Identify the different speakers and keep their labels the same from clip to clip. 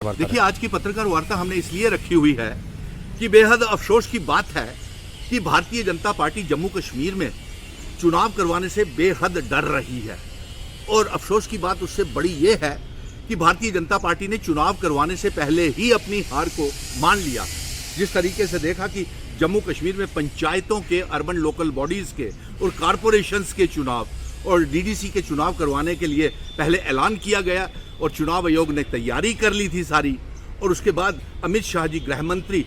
Speaker 1: देखिए, आज की पत्रकार वार्ता हमने इसलिए रखी हुई है कि बेहद अफसोस की बात है कि भारतीय जनता पार्टी जम्मू कश्मीर में चुनाव करवाने से बेहद डर रही है। और अफसोस की बात उससे बड़ी ये है कि भारतीय जनता पार्टी ने चुनाव करवाने से पहले ही अपनी हार को मान लिया। जिस तरीके से देखा कि जम्मू कश्मीर में पंचायतों के, अर्बन लोकल बॉडीज़ के और कॉरपोरेशंस के चुनाव और डीडीसी के चुनाव करवाने के लिए पहले ऐलान किया गया और चुनाव आयोग ने तैयारी कर ली थी सारी। और उसके बाद अमित शाह जी गृह मंत्री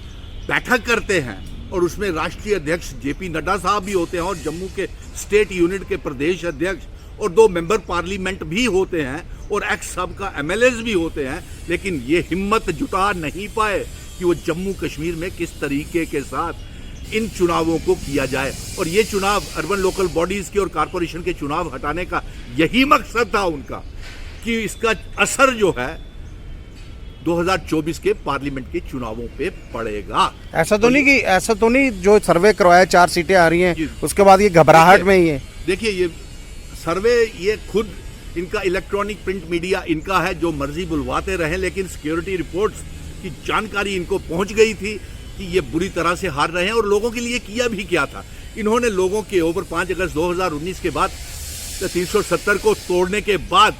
Speaker 1: बैठक करते हैं और उसमें राष्ट्रीय अध्यक्ष जेपी नड्डा साहब भी होते हैं और जम्मू के स्टेट यूनिट के प्रदेश अध्यक्ष और 2 मेंबर पार्लियामेंट भी होते हैं और एक्स सब का एमएलएज भी होते हैं। लेकिन ये हिम्मत जुटा नहीं पाए कि वो जम्मू कश्मीर में किस तरीके के साथ इन चुनावों को किया जाए। और ये चुनाव अर्बन लोकल बॉडीज़ के और कॉरपोरेशन के चुनाव हटाने का यही मकसद था उनका कि इसका असर जो है 2024 के पार्लियामेंट के चुनावों पे पड़ेगा।
Speaker 2: ऐसा तो नहीं जो सर्वे करवाया 4 सीटें आ रही हैं उसके बाद ये घबराहट में ही है।
Speaker 1: देखिए, ये सर्वे ये खुद इनका इलेक्ट्रॉनिक प्रिंट मीडिया इनका है, जो मर्जी बुलवाते रहे, लेकिन सिक्योरिटी रिपोर्ट्स की जानकारी इनको पहुंच गई थी कि ये बुरी तरह से हार रहे हैं। और लोगों के लिए किया भी क्या था, इन्होंने लोगों के ऊपर 5 अगस्त 2019 के बाद 370 को तोड़ने के बाद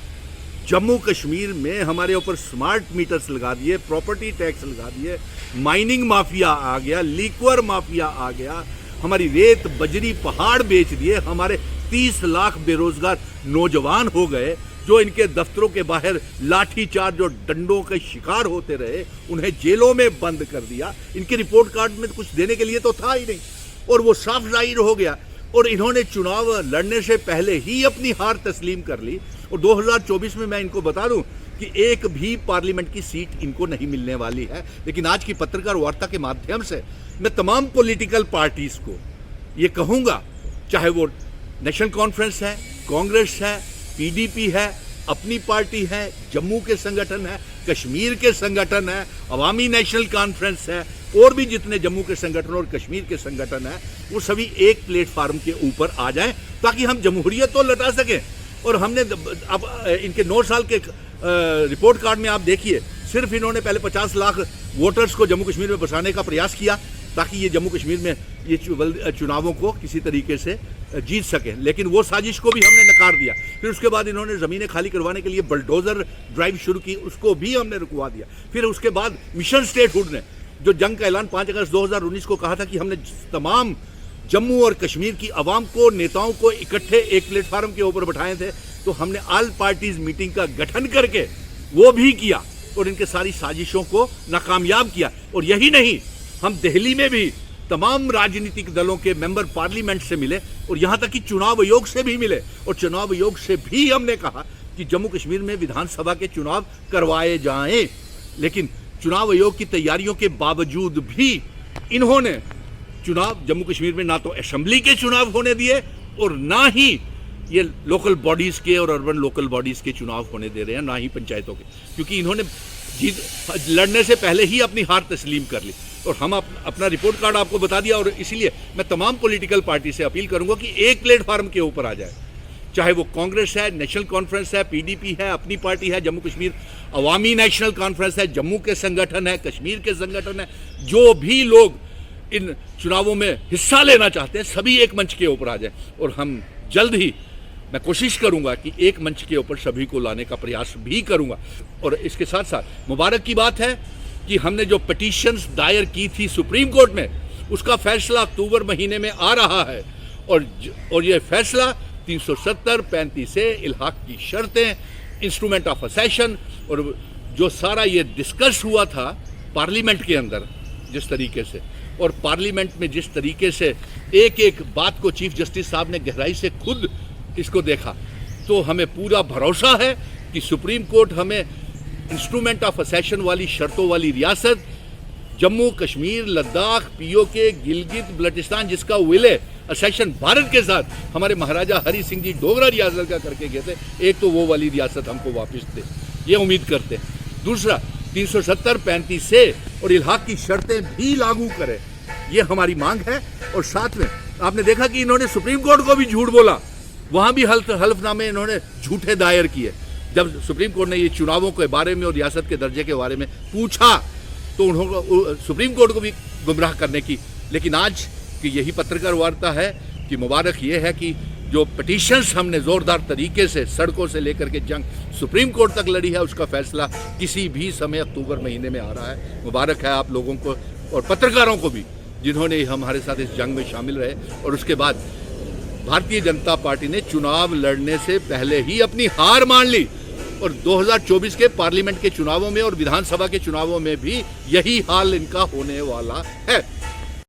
Speaker 1: जम्मू कश्मीर में हमारे ऊपर स्मार्ट मीटर्स लगा दिए, प्रॉपर्टी टैक्स लगा दिए, माइनिंग माफिया आ गया, लिक्वर माफिया आ गया, हमारी रेत बजरी पहाड़ बेच दिए, हमारे 30 लाख बेरोजगार नौजवान हो गए जो इनके दफ्तरों के बाहर लाठीचार्ज और डंडों के शिकार होते रहे, उन्हें जेलों में बंद कर दिया। इनके रिपोर्ट कार्ड में कुछ देने के लिए तो था ही नहीं और वो साफ जाहिर हो गया। और इन्होंने चुनाव लड़ने से पहले ही अपनी हार तस्लीम कर ली। और 2024 में मैं इनको बता दूं कि एक भी पार्लियामेंट की सीट इनको नहीं मिलने वाली है। लेकिन आज की पत्रकार वार्ता के माध्यम से मैं तमाम पॉलिटिकल पार्टीज को ये कहूंगा, चाहे वो नेशनल कॉन्फ्रेंस है, कांग्रेस है, पीडीपी है, अपनी पार्टी है, जम्मू के संगठन है, कश्मीर के संगठन है, अवामी नेशनल कॉन्फ्रेंस है, और भी जितने जम्मू के संगठन और कश्मीर के संगठन है, वो सभी एक प्लेटफार्म के ऊपर आ जाएं ताकि हम जमहूरियत तो लौटा सकें। और हमने अब इनके 9 साल के रिपोर्ट कार्ड में आप देखिए, सिर्फ इन्होंने पहले 50 लाख वोटर्स को जम्मू कश्मीर में बसाने का प्रयास किया ताकि ये जम्मू कश्मीर में ये चुनावों को किसी तरीके से जीत सकें। लेकिन वो साजिश को भी हमने नकार दिया। फिर उसके बाद इन्होंने ज़मीनें खाली करवाने के लिए बलडोज़र ड्राइव शुरू की, उसको भी हमने रुकवा दिया। फिर उसके बाद मिशन स्टेटहुड ने जो जंग का ऐलान 5 अगस्त 2019 को कहा था कि हमने तमाम जम्मू और कश्मीर की आवाम को, नेताओं को इकट्ठे एक प्लेटफार्म के ऊपर बैठाए थे, तो हमने ऑल पार्टीज मीटिंग का गठन करके वो भी किया और इनके सारी साजिशों को नाकामयाब किया। और यही नहीं, हम दिल्ली में भी तमाम राजनीतिक दलों के मेंबर पार्लियामेंट से मिले और यहाँ तक कि चुनाव आयोग से भी मिले। और चुनाव आयोग से भी हमने कहा कि जम्मू कश्मीर में विधानसभा के चुनाव करवाए जाएं। लेकिन चुनाव आयोग की तैयारियों के बावजूद भी इन्होंने चुनाव जम्मू कश्मीर में ना तो असेंबली के चुनाव होने दिए और ना ही ये लोकल बॉडीज़ के और अर्बन लोकल बॉडीज़ के चुनाव होने दे रहे हैं, ना ही पंचायतों के, क्योंकि इन्होंने लड़ने से पहले ही अपनी हार तस्लीम कर ली। और हम अपना रिपोर्ट कार्ड आपको बता दिया। और इसीलिए मैं तमाम पॉलिटिकल पार्टी से अपील करूंगा कि एक प्लेटफार्म के ऊपर आ जाए, चाहे वो कांग्रेस है, नेशनल कॉन्फ्रेंस है, पीडीपी है, अपनी पार्टी है, जम्मू कश्मीर अवामी नेशनल कॉन्फ्रेंस है, जम्मू के संगठन है, कश्मीर के संगठन है, जो भी लोग इन चुनावों में हिस्सा लेना चाहते हैं, सभी एक मंच के ऊपर आ जाए। और हम जल्द ही मैं कोशिश करूंगा कि एक मंच के ऊपर सभी को लाने का प्रयास भी करूंगा। और इसके साथ साथ मुबारक की बात है कि हमने जो पिटीशंस दायर की थी सुप्रीम कोर्ट में, उसका फैसला अक्टूबर महीने में आ रहा है। और ये फैसला 370, 35 से इल्हाक की शर्तें, इंस्ट्रूमेंट ऑफ असेशन और जो सारा ये डिस्कस हुआ था पार्लियामेंट के अंदर जिस तरीके से, और पार्लियामेंट में जिस तरीके से एक एक बात को चीफ जस्टिस साहब ने गहराई से खुद इसको देखा, तो हमें पूरा भरोसा है कि सुप्रीम कोर्ट हमें इंस्ट्रूमेंट ऑफ असेशन वाली शर्तों वाली रियासत जम्मू कश्मीर, लद्दाख, पीओके, गिलगित बल्टिस्तान, जिसका विलय असेशन भारत के साथ हमारे महाराजा हरि सिंह जी डोगरा रियासत का करके गए थे, एक तो वो वाली रियासत हमको वापस दे, ये उम्मीद करते हैं। दूसरा, 370, 35 से और इल्हाक की शर्तें भी लागू करें, ये हमारी मांग है। और साथ में आपने देखा कि इन्होंने सुप्रीम कोर्ट को भी झूठ बोला, वहाँ भी हल्फनामे इन्होंने झूठे दायर किए। जब सुप्रीम कोर्ट ने ये चुनावों के बारे में और रियासत के दर्जे के बारे में पूछा तो उन्होंने सुप्रीम कोर्ट को भी गुमराह करने की। लेकिन आज की यही पत्रकार वार्ता है कि मुबारक ये है कि जो पिटीशंस हमने ज़ोरदार तरीके से सड़कों से लेकर के जंग सुप्रीम कोर्ट तक लड़ी है, उसका फैसला किसी भी समय अक्टूबर महीने में आ रहा है। मुबारक है आप लोगों को और पत्रकारों को भी जिन्होंने हमारे साथ इस जंग में शामिल रहे। और उसके बाद भारतीय जनता पार्टी ने चुनाव लड़ने से पहले ही अपनी हार मान ली और 2024 के पार्लियामेंट के चुनावों में और विधानसभा के चुनावों में भी यही हाल इनका होने वाला है।